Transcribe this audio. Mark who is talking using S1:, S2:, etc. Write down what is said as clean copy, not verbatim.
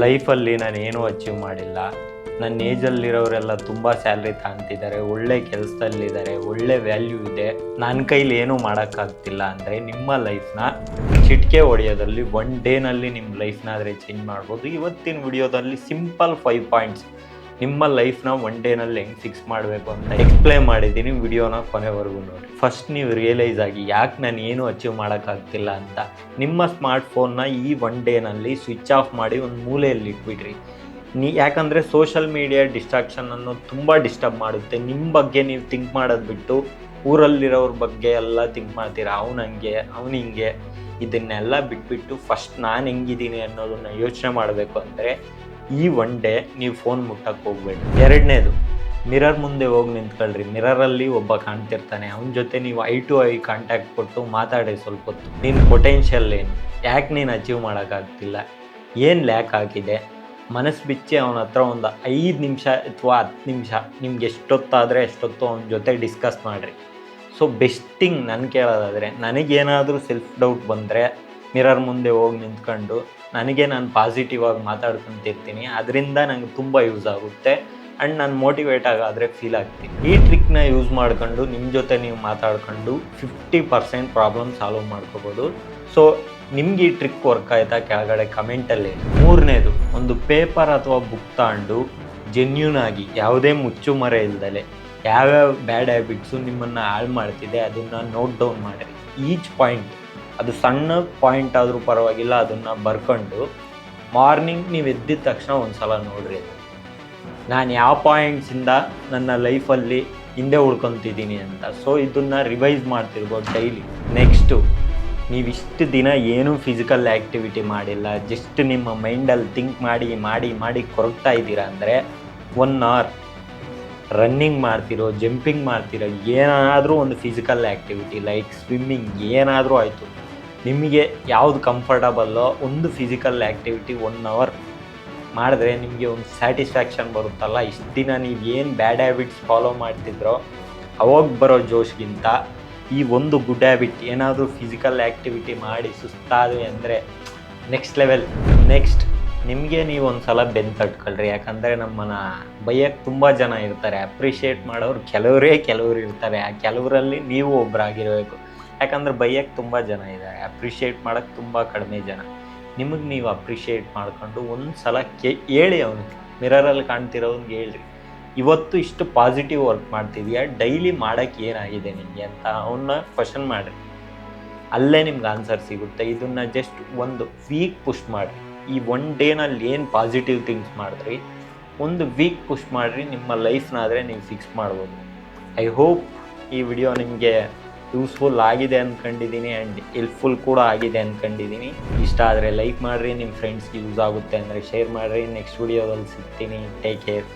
S1: ಲೈಫಲ್ಲಿ ನಾನೇನೂ ಅಚೀವ್ ಮಾಡಿಲ್ಲ. ನನ್ನ ಏಜಲ್ಲಿರೋರೆಲ್ಲ ತುಂಬ ಸ್ಯಾಲ್ರಿ ತಗೊಂತಿದ್ದಾರೆ, ಒಳ್ಳೆ ಕೆಲಸದಲ್ಲಿದ್ದಾರೆ, ಒಳ್ಳೆ ವ್ಯಾಲ್ಯೂ ಇದೆ, ನನ್ನ ಕೈಲಿ ಏನೂ ಮಾಡೋಕ್ಕಾಗ್ತಿಲ್ಲ ಅಂದರೆ ನಿಮ್ಮ ಲೈಫ್ನ ಚಿಟಿಕೆ ಹೊಡೆಯೋದ್ರಲ್ಲಿ ಒನ್ ಡೇನಲ್ಲಿ ನಿಮ್ಮ ಲೈಫ್ನಾದರೆ ಚೇಂಜ್ ಮಾಡ್ಬೋದು. ಇವತ್ತಿನ ವಿಡಿಯೋದಲ್ಲಿ ಸಿಂಪಲ್ 5 ಪಾಯಿಂಟ್ಸ್ ನಿಮ್ಮ ಲೈಫ್ನ ಒನ್ ಡೇನಲ್ಲಿ ಹೆಂಗೆ ಫಿಕ್ಸ್ ಮಾಡಬೇಕು ಅಂತ ಎಕ್ಸ್ಪ್ಲೇನ್ ಮಾಡಿದ್ದೀನಿ. ವಿಡಿಯೋನ ಕೊನೆವರೆಗೂ ನೋಡಿ. ಫಸ್ಟ್ ನೀವು ರಿಯಲೈಸ್ ಆಗಿ ಯಾಕೆ ನಾನು ಏನು ಅಚೀವ್ ಮಾಡೋಕ್ಕಾಗ್ತಿಲ್ಲ ಅಂತ. ನಿಮ್ಮ ಸ್ಮಾರ್ಟ್ಫೋನ್ನ ಈ ಒನ್ ಡೇನಲ್ಲಿ ಸ್ವಿಚ್ ಆಫ್ ಮಾಡಿ ಒಂದು ಮೂಲೆಯಲ್ಲಿ ಇಟ್ಬಿಡ್ರಿ. ಯಾಕಂದರೆ ಸೋಷಲ್ ಮೀಡಿಯಾ ಡಿಸ್ಟ್ರಾಕ್ಷನ್ ಅನ್ನೋದು ತುಂಬ ಡಿಸ್ಟರ್ಬ್ ಮಾಡುತ್ತೆ. ನಿಮ್ಮ ಬಗ್ಗೆ ನೀವು ಥಿಂಕ್ ಮಾಡೋದು ಬಿಟ್ಟು ಊರಲ್ಲಿರೋರ ಬಗ್ಗೆ ಎಲ್ಲ ಥಿಂಕ್ ಮಾಡ್ತೀರಾ. ಅವನು ಹಂಗೆ, ಅವನು ಹಿಂಗೆ, ಇದನ್ನೆಲ್ಲ ಬಿಟ್ಬಿಟ್ಟು ಫಸ್ಟ್ ನಾನು ಹೆಂಗಿದ್ದೀನಿ ಅನ್ನೋದನ್ನು ಯೋಚನೆ ಮಾಡಬೇಕು. ಅಂದರೆ ಈ ಒನ್ ಡೇ ನೀವು ಫೋನ್ ಮುಟ್ಟಕ್ಕೆ ಹೋಗ್ಬೇಡಿ. ಎರಡನೇದು, ಮಿರರ್ ಮುಂದೆ ಹೋಗಿ ನಿಂತ್ಕೊಳ್ರಿ. ಮಿರರಲ್ಲಿ ಒಬ್ಬ ಕಾಣ್ತಿರ್ತಾನೆ, ಅವನ ಜೊತೆ ನೀವು ಐ ಟು ಐ ಕಾಂಟ್ಯಾಕ್ಟ್ ಕೊಟ್ಟು ಮಾತಾಡಿ ಸ್ವಲ್ಪ ಹೊತ್ತು. ನಿನ್ನ ಪೊಟೆನ್ಷಿಯಲ್ ಏನು, ಯಾಕೆ ನೀನು ಅಚೀವ್ ಮಾಡೋಕ್ಕಾಗ್ತಿಲ್ಲ, ಏನು ಲ್ಯಾಕ್ ಆಗಿದೆ, ಮನಸ್ಸು ಬಿಚ್ಚಿ ಅವನ ಹತ್ರ ಒಂದು 5 ನಿಮಿಷ ಅಥವಾ 10 ನಿಮಿಷ ನಿಮ್ಗೆ ಎಷ್ಟೊತ್ತಾದರೆ ಎಷ್ಟೊತ್ತು ಅವನ ಜೊತೆ ಡಿಸ್ಕಸ್ ಮಾಡಿರಿ. ಸೊ ಬೆಸ್ಟ್ ಥಿಂಗ್ ನಾನು ಕೇಳೋದಾದರೆ, ನನಗೇನಾದರೂ ಸೆಲ್ಫ್ ಡೌಟ್ ಬಂದರೆ ಮಿರರ್ ಮುಂದೆ ಹೋಗಿ ನಿಂತ್ಕೊಂಡು ನಾನು ಪಾಸಿಟಿವ್ ಆಗಿ ಮಾತಾಡ್ಕೊತಿರ್ತೀನಿ. ಅದರಿಂದ ನನಗೆ ತುಂಬ ಯೂಸ್ ಆಗುತ್ತೆ ಆ್ಯಂಡ್ ನಾನು ಮೋಟಿವೇಟ್ ಆಗಾದರೆ ಫೀಲ್ ಆಗ್ತೀನಿ. ಈ ಟ್ರಿಕ್ನ ಯೂಸ್ ಮಾಡ್ಕೊಂಡು ನಿಮ್ಮ ಜೊತೆ ನೀವು ಮಾತಾಡ್ಕೊಂಡು 50% ಪ್ರಾಬ್ಲಮ್ ಸಾಲ್ವ್ ಮಾಡ್ಕೋಬೋದು. ಸೊ ನಿಮ್ಗೆ ಈ ಟ್ರಿಕ್ ವರ್ಕ್ ಆಯಿತಾ ಕೆಳಗಡೆ ಕಮೆಂಟಲ್ಲಿ. ಮೂರನೇದು, ಒಂದು ಪೇಪರ್ ಅಥವಾ ಬುಕ್ ತಗೊಂಡು ಜೆನ್ಯೂನ್ ಆಗಿ ಯಾವುದೇ ಮುಚ್ಚುಮರೆ ಇಲ್ದಲೆ ಯಾವ್ಯಾವ ಬ್ಯಾಡ್ ಹ್ಯಾಬಿಟ್ಸು ನಿಮ್ಮನ್ನು ಹಾಳು ಮಾಡ್ತಿದೆ ಅದನ್ನು ನೋಟ್ ಡೌನ್ ಮಾಡಿರಿ. ಈಚ್ ಪಾಯಿಂಟ್, ಅದು ಸಣ್ಣ ಪಾಯಿಂಟ್ ಆದರೂ ಪರವಾಗಿಲ್ಲ, ಅದನ್ನು ಬರ್ಕೊಂಡು ಮಾರ್ನಿಂಗ್ ನೀವು ಎದ್ದಿದ ತಕ್ಷಣ ಒಂದು ಸಲ ನೋಡ್ರಿ, ನಾನು ಯಾವ ಪಾಯಿಂಟ್ಸಿಂದ ನನ್ನ ಲೈಫಲ್ಲಿ ಹಿಂದೆ ಉಳ್ಕೊತಿದ್ದೀನಿ ಅಂತ. ಸೊ ಇದನ್ನು ರಿವೈಸ್ ಮಾಡ್ತಿರ್ಬೋದು ಡೈಲಿ. ನೆಕ್ಸ್ಟು, ನೀವಿಷ್ಟು ದಿನ ಏನೂ ಫಿಸಿಕಲ್ ಆ್ಯಕ್ಟಿವಿಟಿ ಮಾಡಿಲ್ಲ, ಜಸ್ಟ್ ನಿಮ್ಮ ಮೈಂಡಲ್ಲಿ ಥಿಂಕ್ ಮಾಡಿ ಮಾಡಿ ಮಾಡಿ ಕೊರಗ್ತಾ ಇದ್ದೀರಾ ಅಂದರೆ 1 ಅವರ್ ರನ್ನಿಂಗ್ ಮಾಡ್ತಿರೋ, ಜಂಪಿಂಗ್ ಮಾಡ್ತಿರೋ, ಏನಾದರೂ ಒಂದು ಫಿಸಿಕಲ್ ಆ್ಯಕ್ಟಿವಿಟಿ ಲೈಕ್ ಸ್ವಿಮ್ಮಿಂಗ್ ಏನಾದರೂ ಆಯಿತು, ನಿಮಗೆ ಯಾವುದು ಕಂಫರ್ಟಬಲ್ಲೋ ಒಂದು ಫಿಸಿಕಲ್ ಆ್ಯಕ್ಟಿವಿಟಿ 1 ಅವರ್ ಮಾಡಿದ್ರೆ ನಿಮಗೆ ಒಂದು ಸ್ಯಾಟಿಸ್ಫ್ಯಾಕ್ಷನ್ ಬರುತ್ತಲ್ಲ. ಇಷ್ಟು ದಿನ ನೀವು ಏನು ಬ್ಯಾಡ್ ಹ್ಯಾಬಿಟ್ಸ್ ಫಾಲೋ ಮಾಡ್ತಿದ್ರೋ ಅವಾಗ ಬರೋ ಜೋಶ್ಗಿಂತ ಈ ಒಂದು ಗುಡ್ ಹ್ಯಾಬಿಟ್ ಏನಾದರೂ ಫಿಸಿಕಲ್ ಆ್ಯಕ್ಟಿವಿಟಿ ಮಾಡಿ ಸುಸ್ತಾದ್ವಿ ಅಂದರೆ ನೆಕ್ಸ್ಟ್ ಲೆವೆಲ್. ನೆಕ್ಸ್ಟ್, ನಿಮಗೆ ನೀವು ಒಂದು ಸಲ ಬೆನ್ನು ತಟ್ಕೊಳ್ರಿ. ಯಾಕಂದರೆ ನಮ್ಮನ್ನು ಬೈಯಕ್ಕೆ ತುಂಬ ಜನ ಇರ್ತಾರೆ, ಅಪ್ರಿಷಿಯೇಟ್ ಮಾಡೋರು ಕೆಲವರು ಇರ್ತಾರೆ. ಆ ಕೆಲವರಲ್ಲಿ ನೀವು ಒಬ್ಬರಾಗಿರಬೇಕು. ಯಾಕಂದರೆ ಬೈಯಕ್ಕೆ ತುಂಬ ಜನ ಇದ್ದಾರೆ, ಅಪ್ರಿಷಿಯೇಟ್ ಮಾಡೋಕ್ಕೆ ತುಂಬ ಕಡಿಮೆ ಜನ. ನಿಮಗೆ ನೀವು ಅಪ್ರಿಷಿಯೇಟ್ ಮಾಡಿಕೊಂಡು ಒಂದು ಸಲ ಹೇಳಿ, ಅವನಿಗೆ ಮಿರರಲ್ಲಿ ಕಾಣ್ತಿರೋನ್ಗೆ ಹೇಳ್ರಿ, ಇವತ್ತು ಇಷ್ಟು ಪಾಸಿಟಿವ್ ವರ್ಕ್ ಮಾಡ್ತಿದೆಯಾ, ಡೈಲಿ ಮಾಡೋಕ್ಕೆ ಏನಾಗಿದೆ ನಿಮಗೆ ಅಂತ ಅವನ್ನ ಕ್ವಶನ್ ಮಾಡಿರಿ. ಅಲ್ಲೇ ನಿಮ್ಗೆ ಆನ್ಸರ್ ಸಿಗುತ್ತೆ. ಇದನ್ನು ಜಸ್ಟ್ ಒಂದು ವೀಕ್ ಪುಷ್ ಮಾಡಿರಿ. ಈ ಒನ್ ಡೇನಲ್ಲಿ ಏನು ಪಾಸಿಟಿವ್ ಥಿಂಗ್ಸ್ ಮಾಡಿದ್ರಿ, ಒಂದು ವೀಕ್ ಪುಷ್ ಮಾಡಿರಿ, ನಿಮ್ಮ ಲೈಫ್ನಾದರೆ ನೀವು ಫಿಕ್ಸ್ ಮಾಡ್ಬೋದು. ಐ ಹೋಪ್ ಈ ವಿಡಿಯೋ ನಿಮಗೆ ಯೂಸ್ಫುಲ್ ಆಗಿದೆ ಅಂದ್ಕೊಂಡಿದ್ದೀನಿ ಆ್ಯಂಡ್ ಹೆಲ್ಪ್ಫುಲ್ ಕೂಡ ಆಗಿದೆ ಅಂದ್ಕೊಂಡಿದ್ದೀನಿ. ಇಷ್ಟ ಆದರೆ ಲೈಕ್ ಮಾಡಿರಿ, ನಿಮ್ಮ ಫ್ರೆಂಡ್ಸ್ಗೆ ಯೂಸ್ ಆಗುತ್ತೆ ಅಂದರೆ ಶೇರ್ ಮಾಡಿರಿ. ನೆಕ್ಸ್ಟ್ ವಿಡಿಯೋದಲ್ಲಿ ಸಿಗ್ತೀನಿ. Take care.